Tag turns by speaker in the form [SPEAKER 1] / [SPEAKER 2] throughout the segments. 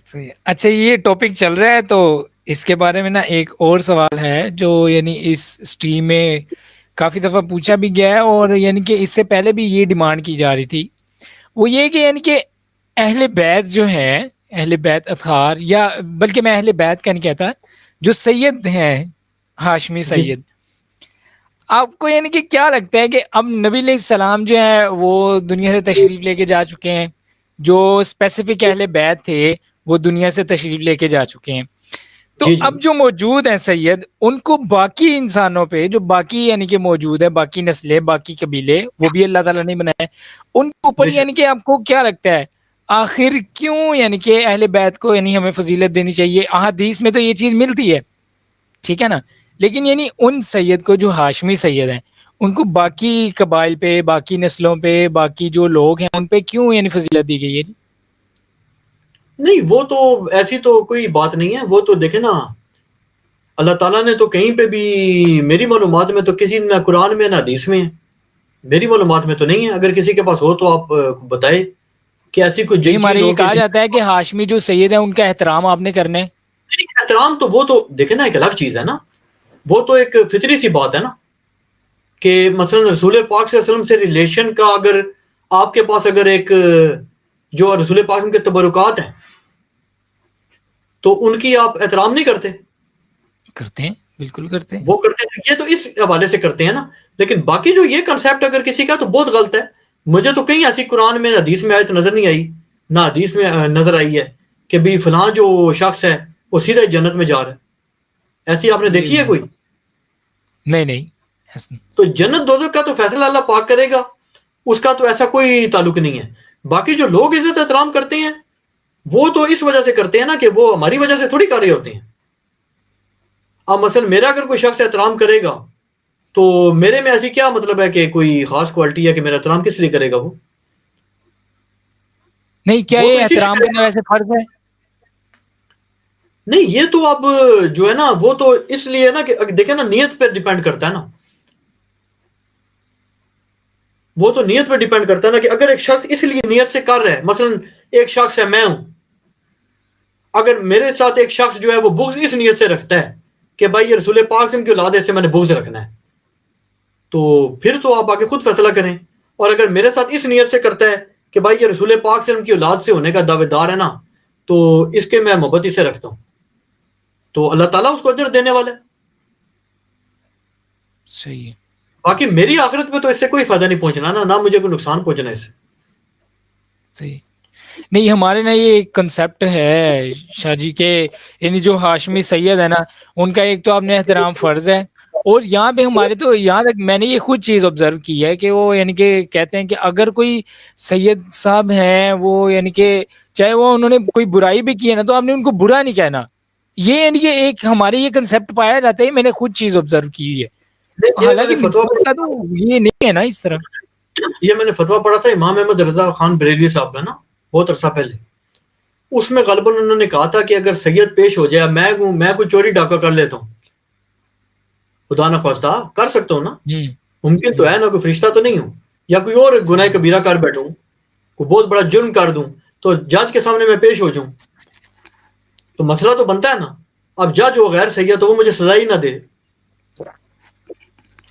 [SPEAKER 1] صحیح ہے. اچھا یہ ٹاپک چل رہا ہے تو اس کے بارے میں نا ایک اور سوال ہے جو یعنی اس اسٹریم میں کافی دفعہ پوچھا بھی گیا ہے، اور یعنی کہ اس سے پہلے بھی یہ ڈیمانڈ کی جا رہی تھی. وہ یہ کہ یعنی کہ اہل بیت جو ہیں، اہل بیت اطہار، یا بلکہ میں اہل بیت کا نہیں کہتا، جو سید ہیں، ہاشمی
[SPEAKER 2] جی
[SPEAKER 1] سید، آپ کو یعنی کہ کیا لگتا ہے کہ اب نبی علیہ السلام جو ہے وہ دنیا سے تشریف لے کے جا چکے ہیں، جو اسپیسیفک اہل بیت تھے وہ دنیا سے تشریف لے کے جا چکے ہیں، تو
[SPEAKER 2] جی جی
[SPEAKER 1] اب جو موجود ہیں سید، ان کو باقی انسانوں پہ جو باقی یعنی کہ موجود ہے، باقی نسلیں، باقی قبیلے، وہ بھی اللہ تعالیٰ نے بنائے، ان کے اوپر
[SPEAKER 2] بے شک.
[SPEAKER 1] یعنی کہ آپ کو کیا لگتا ہے آخر کیوں یعنی کہ اہل بیت کو یعنی ہمیں فضیلت دینی چاہیے؟ احادیث میں تو یہ چیز ملتی ہے، ٹھیک ہے نا، لیکن یعنی ان سید کو جو ہاشمی سید ہیں ان کو باقی قبائل پہ، باقی نسلوں پہ، باقی جو لوگ ہیں ان پہ کیوں یعنی فضیلت دی گئی ہے؟
[SPEAKER 2] نہیں وہ تو ایسی تو کوئی بات نہیں ہے. وہ تو دیکھیں نا، اللہ تعالیٰ نے تو کہیں پہ بھی، میری معلومات میں تو کسی نہ قرآن میں نہ حدیث میں ہے، میری معلومات میں تو نہیں ہے. اگر کسی کے پاس ہو تو آپ بتائے کہ ایسی کوئی
[SPEAKER 1] نہیں، ہمارے
[SPEAKER 2] چیز
[SPEAKER 1] یہ
[SPEAKER 2] ہو کہ
[SPEAKER 1] کہا جاتا ہے کہ ہاشمی جو سید ہے ان کا احترام آپ نے کرنا ہے.
[SPEAKER 2] احترام تو وہ تو دیکھیں نا ایک الگ چیز ہے نا. وہ تو ایک فطری سی بات ہے نا کہ مثلا رسول پاک صلی اللہ علیہ وسلم سے ریلیشن کا، اگر آپ کے پاس اگر ایک جو رسول پاک کے تبرکات ہیں تو ان کی آپ احترام نہیں کرتے؟
[SPEAKER 1] کرتے ہیں، بالکل کرتے ہیں.
[SPEAKER 2] وہ کرتے ہیں. یہ تو اس حوالے سے کرتے ہیں نا. لیکن باقی جو یہ کنسیپٹ اگر کسی کا تو بہت غلط ہے. مجھے تو کہیں ایسی قرآن میں حدیث میں آیت نظر نہیں آئی، نہ حدیث میں نظر آئی ہے کہ بھی فلاں جو شخص ہے وہ سیدھا جنت میں جا رہا ہے. ایسی آپ نے دیکھی ہے کوئی؟
[SPEAKER 1] نہیں نہیں ایسا نہیں.
[SPEAKER 2] تو جنت دوزخ کا تو فیصلہ اللہ پاک کرے گا، اس کا تو ایسا کوئی تعلق نہیں ہے. باقی جو لوگ عزت احترام کرتے ہیں وہ تو اس وجہ سے کرتے ہیں نا کہ وہ ہماری وجہ سے تھوڑی کر رہے ہوتے ہیں. اب مثلا میرا اگر کوئی شخص احترام کرے گا تو میرے میں ایسی کیا مطلب ہے کہ کوئی خاص کوالٹی ہے کہ میرا احترام کس لیے کرے گا؟
[SPEAKER 1] نہیں، کیا
[SPEAKER 2] وہ تو
[SPEAKER 1] یہ
[SPEAKER 2] اسی لیے
[SPEAKER 1] احترام
[SPEAKER 2] کرے
[SPEAKER 1] کرنا
[SPEAKER 2] گا.
[SPEAKER 1] ویسے فرض ہے؟
[SPEAKER 2] نہیں یہ تو اب جو ہے نا وہ تو اس لیے نا کہ دیکھیں نا نیت پہ ڈیپینڈ کرتا ہے نا. وہ تو نیت پہ ڈیپینڈ کرتا ہے نا کہ اگر ایک شخص اس لیے نیت سے کر رہا ہے، مثلا ایک شخص ہے، میں ہوں، اگر میرے ساتھ ایک شخص جو ہے وہ بغض اس نیت سے رکھتا ہے کہ بھائی یہ رسول پاک سے کی اولاد ہے، سے میں نے بغض رکھنا ہے، تو پھر تو آپ آگے خود فیصلہ کریں. اور اگر میرے ساتھ اس نیت سے کرتا ہے کہ بھائی یہ رسول پاک سے کی اولاد سے ہونے کا دعوے دار ہے نا، تو اس کے میں محبت اسے رکھتا ہوں، تو اللہ تعالیٰ اس کو اجر دینے والا ہے.
[SPEAKER 1] صحیح ہے.
[SPEAKER 2] باقی میری آخرت میں تو اس سے کوئی فائدہ نہیں پہنچنا نا، نہ مجھے کوئی نقصان پہنچنا اس سے.
[SPEAKER 1] صحیح. نہیں، ہمارے نا یہ ایک کنسیپٹ ہے شاہ جی کے، یعنی جو ہاشمی سید ہے نا ان کا ایک تو آپ نے احترام فرض ہے، اور یہاں پہ ہمارے تو یہاں تک میں نے یہ خود چیز آبزرو کی ہے کہ وہ یعنی کہ کہتے ہیں کہ اگر کوئی سید صاحب ہیں وہ یعنی کہ چاہے وہ انہوں نے کوئی برائی بھی کی ہے نا تو آپ نے ان کو برا نہیں کہنا. یہ یعنی کہ ایک ہمارے یہ کنسیپٹ پایا جاتا ہے، میں نے خود چیز آبزرو کی ہے،
[SPEAKER 2] یہ میں
[SPEAKER 1] حالانکہ
[SPEAKER 2] نے فتویٰ
[SPEAKER 1] نسبت کا تو یہ نہیں ہے نا اس طرح.
[SPEAKER 2] یہ میں نے فتویٰ پڑھا تھا امام احمد رضا خان بریلوی صاحب کا نا، بہت عرصہ پہلے. اس میں غالباً انہوں نے کہا تھا کہ اگر سید پیش ہو جائے، میں کوئی چوری ڈاکہ کر لیتا ہوں، خدا نخواستہ کر سکتا ہوں نا، ممکن تو ہے نا، کوئی فرشتہ تو نہیں ہوں، یا کوئی اور گناہ کبیرہ کر بیٹھوں، کوئی بہت بڑا جرم کر دوں تو جج کے سامنے میں پیش ہو جاؤں تو مسئلہ تو بنتا ہے نا. اب جج وہ غیر سید ہو، وہ مجھے سزا ہی نہ دے.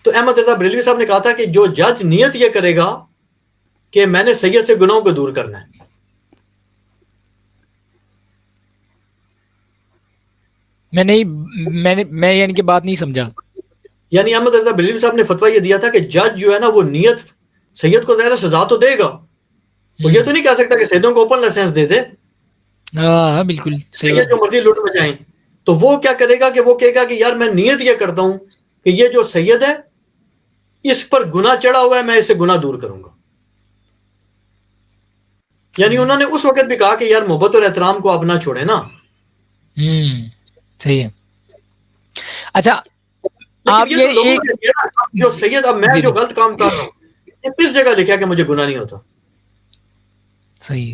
[SPEAKER 2] تو احمد رضا بریلوی صاحب نے کہا تھا کہ جو جج نیت یہ کرے گا کہ میں نے سید سے گناہوں کو دور کرنا ہے.
[SPEAKER 1] میں یعنی کہ بات نہیں سمجھا.
[SPEAKER 2] یعنی احمد رضا بریلوی صاحب نے فتویٰ یہ دیا تھا کہ جج جو ہے نا وہ نیت سید کو زیادہ سزا تو دے گا، وہ یہ تو نہیں کہہ سکتا کہ سیدوں کو اوپن لائسنس دے دے،
[SPEAKER 1] ہاں بالکل صحیح
[SPEAKER 2] سید
[SPEAKER 1] بات.
[SPEAKER 2] جو مرضی لوٹ بجائیں. تو وہ کیا کرے گا کہ وہ کہے گا کہ یار میں نیت یہ کرتا ہوں کہ یہ جو سید ہے اس پر گناہ چڑھا ہوا ہے، میں اسے گناہ دور کروں گا. یعنی انہوں نے اس وقت بھی کہا کہ یار محبت اور احترام کو آپ نہ چھوڑیں نا.
[SPEAKER 1] صحیح ہے. اچھا
[SPEAKER 2] لیکن
[SPEAKER 1] آپ
[SPEAKER 2] یہ تو
[SPEAKER 1] یہ
[SPEAKER 2] لوگوں
[SPEAKER 1] ایک
[SPEAKER 2] نے کیا نا، جو سید، اب میں
[SPEAKER 1] جی
[SPEAKER 2] جو
[SPEAKER 1] جی
[SPEAKER 2] غلط کام کر رہا ہوں یہ کس جگہ لکھا کہ مجھے گناہ نہیں ہوتا؟
[SPEAKER 1] صحیح.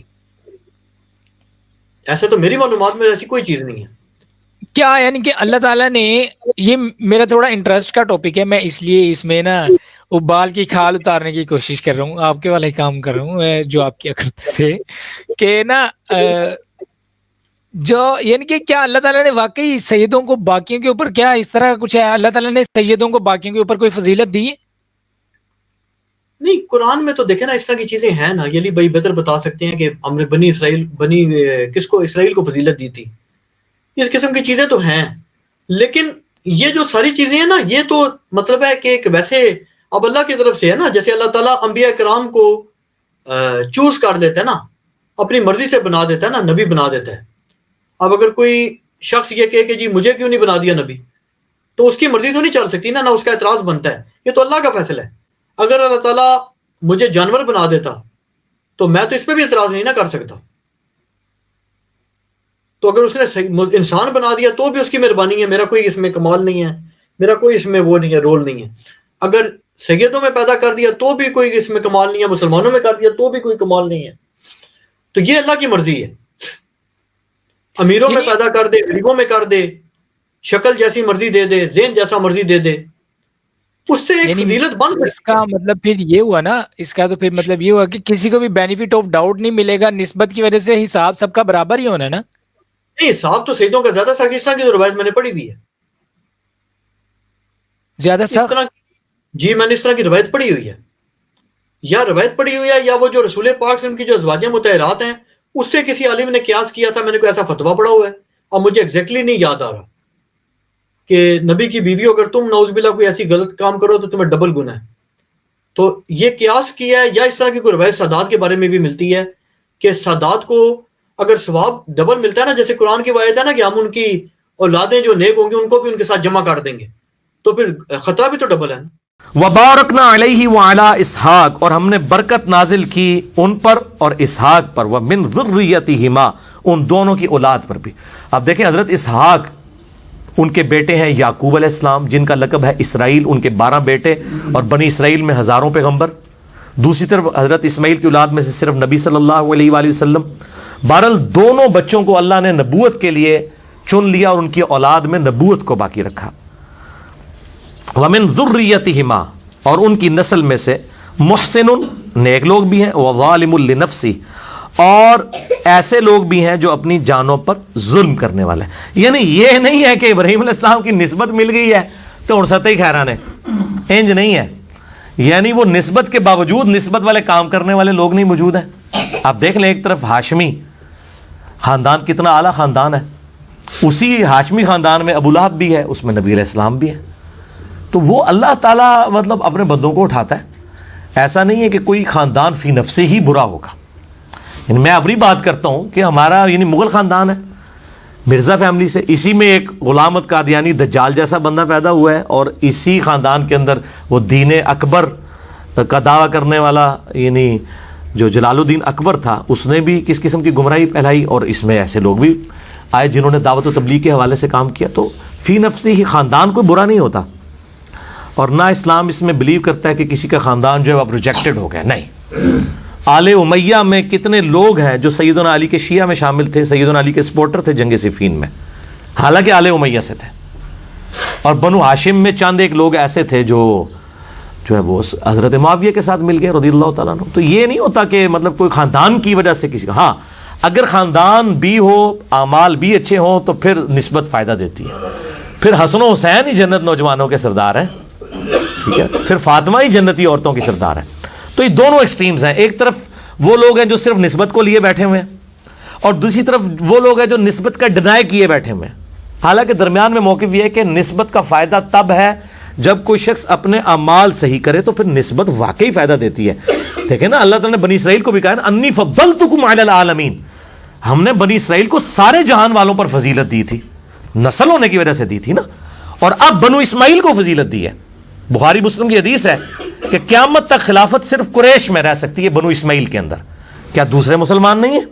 [SPEAKER 2] ایسے تو میری معلومات میں ایسی کوئی چیز نہیں ہے.
[SPEAKER 1] کیا یعنی کہ اللہ تعالیٰ نے، یہ میرا تھوڑا انٹرسٹ کا ٹاپک ہے، میں اس لیے اس میں نا وہ بال کی کھال اتارنے کی کوشش کر رہا ہوں، آپ کے والے کام کر رہا ہوں جو آپ کیا کرتے تھے کہ نا جو یعنی کہ کیا اللہ تعالیٰ نے واقعی سیدوں کو باقیوں کے اوپر کیا اس طرح کچھ ہے؟ اللہ تعالیٰ نے سیدوں کو باقیوں کے اوپر کوئی فضیلت دی ہے؟
[SPEAKER 2] نہیں، قرآن میں تو دیکھیں نا اس طرح کی چیزیں ہیں نا. یہ علی بھائی بہتر بتا سکتے ہیں کہ ہم نے کس کو اسرائیل کو فضیلت دی تھی. اس قسم کی چیزیں تو ہیں، لیکن یہ جو ساری چیزیں ہیں نا، یہ تو مطلب ہے کہ ویسے اب اللہ کی طرف سے ہے نا. جیسے اللہ تعالیٰ انبیاء کرام کو چوز کر لیتا ہے نا، اپنی مرضی سے بنا دیتا ہے نا، نبی بنا دیتا ہے. اب اگر کوئی شخص یہ کہے کہ جی مجھے کیوں نہیں بنا دیا نبی، تو اس کی مرضی تو نہیں چل سکتی نا اس کا اعتراض بنتا ہے. یہ تو اللہ کا فیصلہ ہے. اگر اللہ تعالیٰ مجھے جانور بنا دیتا تو میں تو اس پہ بھی اعتراض نہیں نہ کر سکتا. تو اگر اس نے انسان بنا دیا تو بھی اس کی مہربانی ہے، میرا کوئی اس میں کمال نہیں ہے، میرا کوئی اس میں وہ نہیں ہے، رول نہیں ہے. اگر سیدوں میں پیدا کر دیا تو بھی کوئی اس میں کمال نہیں ہے، مسلمانوں میں کر دیا تو بھی کوئی کمال نہیں ہے. تو یہ اللہ کی مرضی ہے. امیروں میں پیدا کر دے، غریبوں میں کر دے، شکل جیسی مرضی دے دے، ذہن جیسا مرضی دے دے، اس سے ایک فضیلت بن سکتی ہے. اس
[SPEAKER 1] کا مطلب پھر یہ ہوا نا، اس کا تو پھر مطلب یہ ہوا کہ کسی کو بھی بینیفٹ آف ڈاؤٹ نہیں ملے گا، نسبت کی وجہ سے حساب سب کا برابر ہی ہونا ہے نا.
[SPEAKER 2] نہیں، حساب تو سیدوں کا زیادہ سخت، اس طرح کی تو روایت میں نے پڑھی بھی ہے.
[SPEAKER 1] زیادہ سخت؟
[SPEAKER 2] جی میں نے اس طرح کی روایت پڑھی ہوئی ہے، یا روایت پڑھی ہوئی ہے، یا وہ جو رسول پاک سے ان کی جو ازواج مطہرات ہیں اس سے کسی عالم نے قیاس کیا تھا. میں نے کوئی ایسا فتویٰ پڑھا ہوا ہے، اب مجھے ایگزیکٹلی نہیں یاد آ رہا، کہ نبی کی بیوی اگر تم نعوذ باللہ کوئی ایسی غلط کام کرو تو تمہیں ڈبل گناہ ہے. تو یہ قیاس کیا ہے. یا اس طرح کی کوئی روایت سادات کے بارے میں بھی ملتی ہے کہ سادات کو اگر ثواب ڈبل ملتا ہے نا، جیسے قرآن کی آیت ہے نا کہ ہم ان کی اولادیں جو نیک ہوں گی ان کو بھی ان کے ساتھ جمع کر دیں گے، تو پھر خطرہ بھی تو ڈبل ہے.
[SPEAKER 3] وبارکنا علیہ وعلی اسحاق، اور ہم نے برکت نازل کی ان پر اور اسحاق پر، ومن ذریتہما، ان دونوں کی اولاد پر بھی. اب دیکھیں حضرت اسحاق ان کے بیٹے ہیں یعقوب علیہ السلام جن کا لقب ہے اسرائیل، ان کے 12 بیٹے اور بنی اسرائیل میں ہزاروں پیغمبر. دوسری طرف حضرت اسماعیل کی اولاد میں سے صرف نبی صلی اللہ علیہ وآلہ وسلم. بہرحال دونوں بچوں کو اللہ نے نبوت کے لیے چن لیا اور ان کی اولاد میں نبوت کو باقی رکھا. ومن ذریتہما، اور ان کی نسل میں سے محسن، نیک لوگ بھی ہیں، وظالم لنفسہ، اور ایسے لوگ بھی ہیں جو اپنی جانوں پر ظلم کرنے والے ہیں. یعنی یہ نہیں ہے کہ ابراہیم علیہ السلام کی نسبت مل گئی ہے تو سطح خیران ہے، انج نہیں ہے. یعنی وہ نسبت کے باوجود نسبت والے کام کرنے والے لوگ نہیں موجود ہیں. آپ دیکھ لیں ایک طرف ہاشمی خاندان کتنا اعلیٰ خاندان ہے، اسی ہاشمی خاندان میں ابو لہب بھی ہے، اس میں نبی علیہ السلام بھی ہے. تو وہ اللہ تعالیٰ مطلب اپنے بندوں کو اٹھاتا ہے. ایسا نہیں ہے کہ کوئی خاندان فی نفسے ہی برا ہوگا. یعنی میں اپنی بات کرتا ہوں کہ ہمارا یعنی مغل خاندان ہے، مرزا فیملی سے، اسی میں ایک غلامت قادیانی دجال جیسا بندہ پیدا ہوا ہے، اور اسی خاندان کے اندر وہ دین اکبر کا دعویٰ کرنے والا یعنی جو جلال الدین اکبر تھا اس نے بھی کس قسم کی گمراہی پھیلائی، اور اس میں ایسے لوگ بھی آئے جنہوں نے دعوت و تبلیغ کے حوالے سے کام کیا. تو فی نفسی ہی خاندان کوئی برا نہیں ہوتا، اور نہ اسلام اس میں بلیو کرتا ہے کہ کسی کا خاندان جو ہے اب ریجیکٹڈ ہو گیا. نہیں، آل امیہ میں کتنے لوگ ہیں جو سیدنا علی کے شیعہ میں شامل تھے، سیدنا علی کے سپورٹر تھے جنگ صفین میں، حالانکہ آل امیہ سے تھے. اور بنو ہاشم میں چند ایک لوگ ایسے تھے جو ہے وہ حضرت معاویہ کے ساتھ مل گئے رضی اللہ تعالیٰ عنہ. تو یہ نہیں ہوتا کہ مطلب کوئی خاندان کی وجہ سے کسی کا، ہاں اگر خاندان بھی ہو، اعمال بھی اچھے ہوں تو پھر نسبت فائدہ دیتی ہے. پھر حسن و حسین ہی جنت نوجوانوں کے سردار ہیں، ٹھیک ہے، پھر فاطمہ ہی جنتی عورتوں کی سردار ہیں. تو یہ دونوں ایکسٹریمز ہیں. ایک طرف وہ لوگ ہیں جو صرف نسبت کو لیے بیٹھے ہوئے ہیں، اور دوسری طرف وہ لوگ ہیں جو نسبت کا ڈینائی کیے بیٹھے ہوئے ہیں. حالانکہ درمیان میں موقف یہ ہے کہ نسبت کا فائدہ تب ہے جب کوئی شخص اپنے اعمال صحیح کرے تو پھر نسبت واقعی فائدہ دیتی ہے. دیکھیں نا اللہ تعالیٰ نے بنی اسرائیل کو بھی کہا نا انی فضلتکم علی العالمین، ہم نے بنی اسرائیل کو سارے جہان والوں پر فضیلت دی تھی، نسل ہونے کی وجہ سے دی تھی نا. اور اب بنو اسماعیل کو فضیلت دی ہے. بخاری مسلم کی حدیث ہے کہ قیامت تک خلافت صرف قریش میں رہ سکتی ہے، بنو اسماعیل کے اندر. کیا دوسرے مسلمان نہیں ہیں؟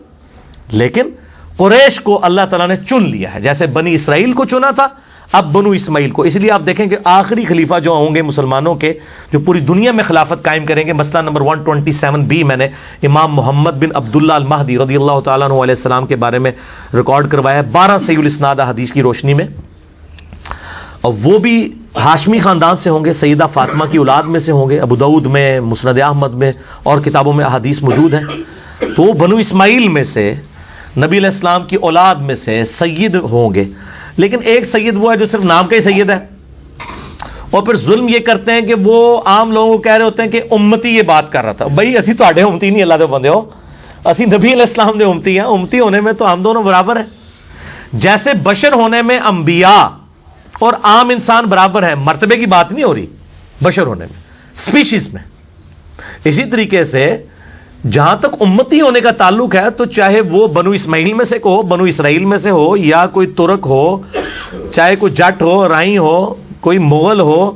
[SPEAKER 3] لیکن قریش کو اللہ تعالیٰ نے چن لیا ہے، جیسے بنی اسرائیل کو چنا تھا اب بنو اسماعیل کو. اس لیے آپ دیکھیں کہ آخری خلیفہ جو ہوں گے مسلمانوں کے جو پوری دنیا میں خلافت قائم کریں گے، مسئلہ نمبر 127B میں نے امام محمد بن عبداللہ المہدی رضی اللہ تعالیٰ عنہ علیہ السلام کے بارے میں ریکارڈ کروایا 12 صحیح الاسناد حدیث کی روشنی میں. اور وہ بھی ہاشمی خاندان سے ہوں گے، سیدہ فاطمہ کی اولاد میں سے ہوں گے. ابو داؤد میں، مسند احمد میں اور کتابوں میں احادیث موجود ہیں. تو بنو اسماعیل میں سے نبی علیہ السلام کی اولاد میں سے سید ہوں گے، لیکن ایک سید وہ ہے جو صرف نام کا ہی سید ہے، اور پھر ظلم یہ کرتے ہیں کہ وہ عام لوگوں کو کہہ رہے ہوتے ہیں کہ امتی یہ بات کر رہا تھا. بھائی اسی تو امتی نہیں، اللہ دے بندے ہو، اسی نبی علیہ السلام دے امتی ہیں. امتی ہونے میں تو ہم دونوں برابر ہیں. جیسے بشر ہونے میں انبیاء اور عام انسان برابر ہیں، مرتبے کی بات نہیں ہو رہی بشر ہونے میں، اسپیشیز میں. اسی طریقے سے جہاں تک امتی ہونے کا تعلق ہے تو چاہے وہ بنو اسماعیل میں سے ہو، بنو اسرائیل میں سے ہو، یا کوئی ترک ہو، چاہے کوئی جٹ ہو، رائی ہو، کوئی مغل ہو،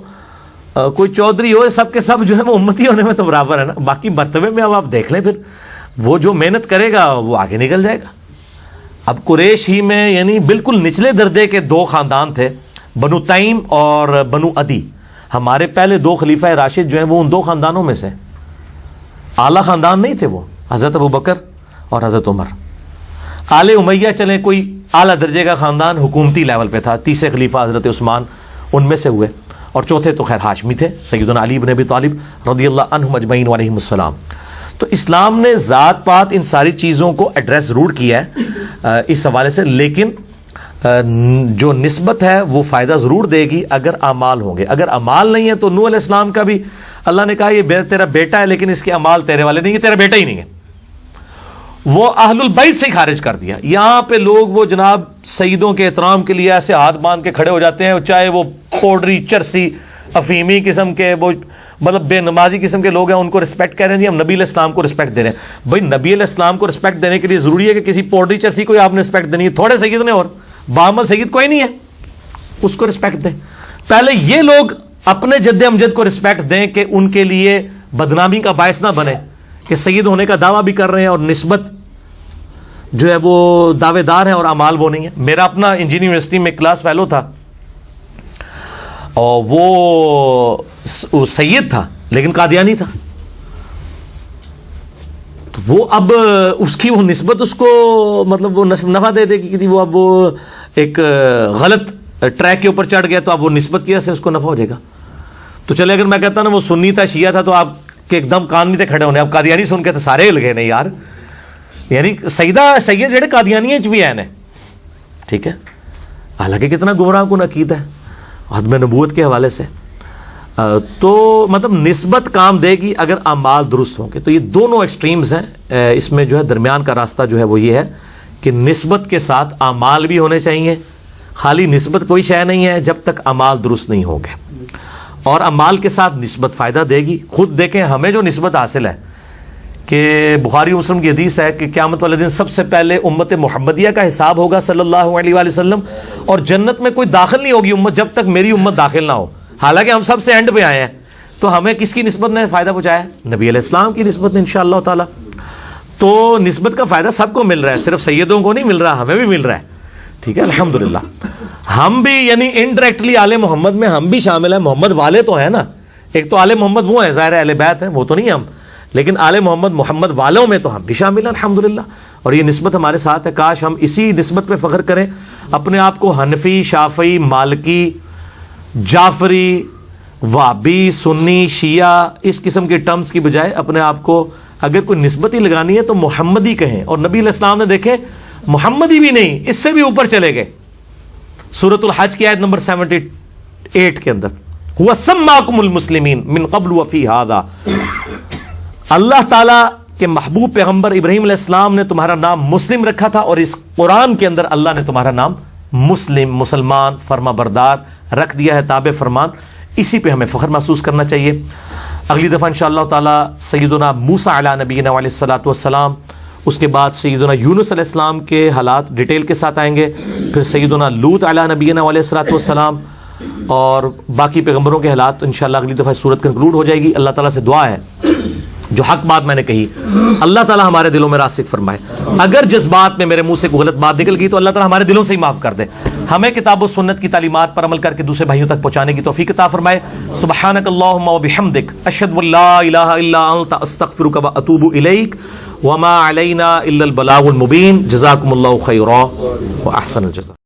[SPEAKER 3] کوئی چودھری ہو، سب کے سب جو ہے وہ امتی ہونے میں تو برابر ہے نا. باقی مرتبے میں اب آپ دیکھ لیں، پھر وہ جو محنت کرے گا وہ آگے نکل جائے گا. اب قریش ہی میں یعنی بالکل نچلے درجے کے دو خاندان تھے، بنو تیم اور بنو عدی. ہمارے پہلے دو خلیفہ راشد جو ہیں وہ ان دو خاندانوں میں سے، اعلیٰ خاندان نہیں تھے وہ، حضرت ابوبکر اور حضرت عمر. آل امیہ چلیں کوئی اعلیٰ درجے کا خاندان حکومتی لیول پہ تھا، تیسرے خلیفہ حضرت عثمان ان میں سے ہوئے، اور چوتھے تو خیر ہاشمی تھے، سیدنا علی بن ابی طالب رضی اللہ عنہم اجمعین علیہم السلام. تو اسلام نے ذات پات ان ساری چیزوں کو ایڈریس ضرور کیا ہے اس حوالے سے، لیکن جو نسبت ہے وہ فائدہ ضرور دے گی اگر اعمال ہوں گے. اگر اعمال نہیں ہے تو نوح علیہ السلام کا بھی اللہ نے کہا یہ تیرا بیٹا ہے لیکن اس کے اعمال تیرے والے نہیں، یہ تیرا بیٹا ہی نہیں ہے. وہ اہل البیت سے ہی خارج کر دیا. یہاں پہ لوگ وہ جناب سیدوں کے احترام کے لیے ایسے ہاتھ باندھ کے کھڑے ہو جاتے ہیں، چاہے وہ پوڈری، چرسی، افیمی قسم کے، وہ مطلب بے نمازی قسم کے لوگ ہیں، ان کو رسپیکٹ کہہ رہے ہیں. ہم نبی علیہ السلام کو رسپیکٹ دے رہے ہیں. بھائی نبی علیہ السلام کو رسپیکٹ دینے کے لیے ضروری ہے کہ کسی پوڈری چرسی کو آپ نے رسپیکٹ دینی ہے؟ تھوڑے سید نے اور بعمل سید کوئی نہیں ہے، اس کو رسپیکٹ دیں. پہلے یہ لوگ اپنے جد امجد کو رسپیکٹ دیں کہ ان کے لیے بدنامی کا باعث نہ بنے کہ سید ہونے کا دعویٰ بھی کر رہے ہیں اور نسبت جو ہے وہ دعوے دار ہیں اور اعمال وہ نہیں ہے. میرا اپنا انجینئرنگ یونیورسٹی میں کلاس فیلو تھا، اور وہ سید تھا لیکن قادیانی تھا. تو وہ اب اس کی وہ نسبت اس کو مطلب وہ نفع دے دے گی، وہ اب وہ ایک غلط ٹریک کے اوپر چڑھ گیا تو اب وہ نسبت کی وجہ سے اس کو نفع ہو جائے گا. تو چلے اگر میں کہتا نا وہ سنی تھا، شیعہ تھا، تو آپ کے ایک دم کان نہیں تھے کھڑے ہونے. اب قادیانی سن کے تو سارے لگے نہیں یار، یعنی سید جڑے قادیانی بھی ہیں، ٹھیک ہے، حالانکہ کتنا گمراہ کن عقیدہ ہے عدم نبوت کے حوالے سے. تو مطلب نسبت کام دے گی اگر اعمال درست ہوں گے. تو یہ دونوں ایکسٹریمز ہیں، اس میں جو ہے درمیان کا راستہ جو ہے وہ یہ ہے کہ نسبت کے ساتھ اعمال بھی ہونے چاہیے. خالی نسبت کوئی شے نہیں ہے جب تک اعمال درست نہیں ہوں گے، اور اعمال کے ساتھ نسبت فائدہ دے گی. خود دیکھیں ہمیں جو نسبت حاصل ہے کہ بخاری مسلم کی حدیث ہے کہ قیامت والے دن سب سے پہلے امت محمدیہ کا حساب ہوگا صلی اللہ علیہ وآلہ وسلم، اور جنت میں کوئی داخل نہیں ہوگی امت جب تک میری امت داخل نہ ہو. حالانکہ ہم سب سے اینڈ پہ آئے ہیں. تو ہمیں کس کی نسبت نے فائدہ پہنچایا؟ نبی علیہ السلام کی نسبت نے انشاءاللہ تعالی. تو نسبت کا فائدہ سب کو مل رہا ہے، صرف سیدوں کو نہیں مل رہا، ہمیں بھی مل رہا ہے. ٹھیک ہے، الحمدللہ. ہم بھی یعنی انڈائریکٹلی آل محمد میں ہم بھی شامل ہیں. محمد والے تو ہیں نا، ایک تو آل محمد وہ ہیں، ظاہر اہل بیت ہیں، وہ تو نہیں ہم، لیکن آل محمد محمد والوں میں تو ہم بھی شامل ہیں الحمدللہ. اور یہ نسبت ہمارے ساتھ ہے. کاش ہم اسی نسبت پہ فخر کریں، اپنے آپ کو حنفی، شافعی، مالکی، جعفری، وہابی، سنی، شیعہ اس قسم کے ٹرمز کی بجائے اپنے آپ کو اگر کوئی نسبت ہی لگانی ہے تو محمدی کہیں. اور نبی علیہ السلام نے دیکھیں محمدی بھی نہیں، اس سے بھی اوپر چلے گئے. سورۃ الحج کی آیت نمبر 78 کے اندر هُوَ سَمَّاكُمُ الْمُسْلِمِينَ مِنْ قَبْلُ وَفِي هَذَا، اللہ تعالیٰ کے محبوب پیغمبر ابراہیم علیہ السلام نے تمہارا نام مسلم رکھا تھا، اور اس قرآن کے اندر اللہ نے تمہارا نام مسلم، مسلمان، فرما بردار رکھ دیا ہے، تابع فرمان. اسی پہ ہمیں فخر محسوس کرنا چاہیے. اگلی دفعہ انشاءاللہ تعالی سیدنا موسیٰ علیہ نبینا علیہ الصلوۃ والسلام، اس کے بعد سیدنا یونس علیہ السلام کے حالات ڈیٹیل کے ساتھ آئیں گے، پھر سیدنا لوط علیہ نبینا علیہ الصلوۃ والسلام اور باقی پیغمبروں کے حالات. انشاءاللہ اگلی دفعہ صورت کنکلوڈ ہو جائے گی. اللہ تعالیٰ سے دعا ہے جو حق بات میں نے کہی اللہ تعالیٰ ہمارے دلوں میں راسخ فرمائے. اگر جذبات میں میرے منہ سے کوئی غلط بات نکل گئی تو اللہ تعالیٰ ہمارے دلوں سے ہی معاف کر دے. ہمیں کتاب و سنت کی تعلیمات پر عمل کر کے دوسرے بھائیوں تک پہنچانے کی توفیق عطا فرمائے. سبحانک اللہم و بحمدک، اشہد ان لا الہ الا انت، استغفرک و اتوب الیک، وما علینا الا البلاغ المبین. جزاکم اللہ خیرا و احسن الجزاء.